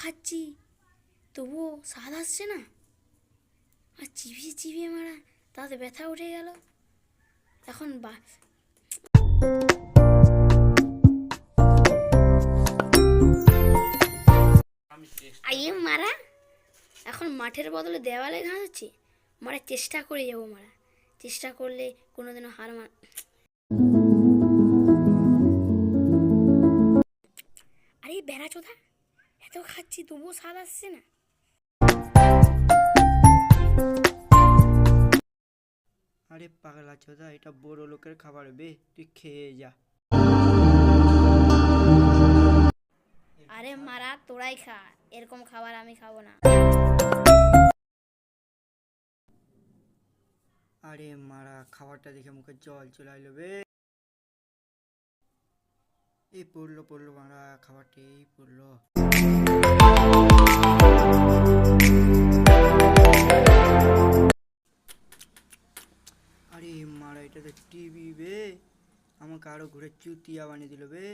খাচ্ছি তবুও স্বাদ আসছে না। আর চিবিয়ে চিবিয়ে মারা তাতে ব্যথা উঠে গেল। এখন আইয়ে মারা এখন মাঠের বদলে দেওয়ালে ঘাস হচ্ছে। মারা চেষ্টা করে যাবো, মারা চেষ্টা করলে কোনোদিনও হার আরে বেড়া চোদা, এত খাচ্ছি তবুও স্বাদ আসছে না। আরে পাগলা চোদা, এটা বড় লোকের খাবার বে, তুই খেয়ে যা। আরে মারা তোরাই খা, এরকম খাবার আমি খাবো না। আরে মারা, খাবারটা দেখে মুখে জল চলে আইলো বে। এই পড়লো পড়লো মারা, খাবারটা এই পড়লো। আরে মারা, এটা তো টিভি বে, আমাকে আরো ঘুরে চুতিয়া বানিয়ে দিল বে।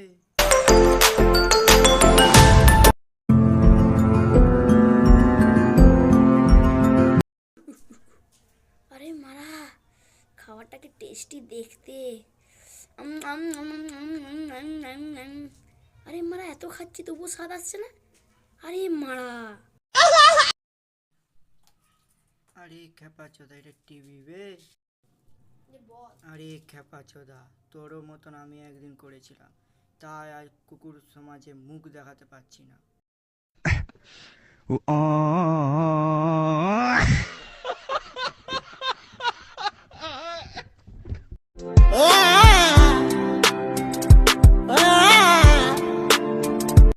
আরে মারা খাবারটাকে টেস্টি দেখতে। আরে মারা এত খাচ্ছি তবুও স্বাদ আসছে না। আরে মারা আরে খেপা চোদা, এটা টিভি বে। আরে খেপা চোদা, তোরও মতন আমি একদিন করেছিলাম, তাই আজ কুকুর সমাজে মুখ দেখাতে পারছি না।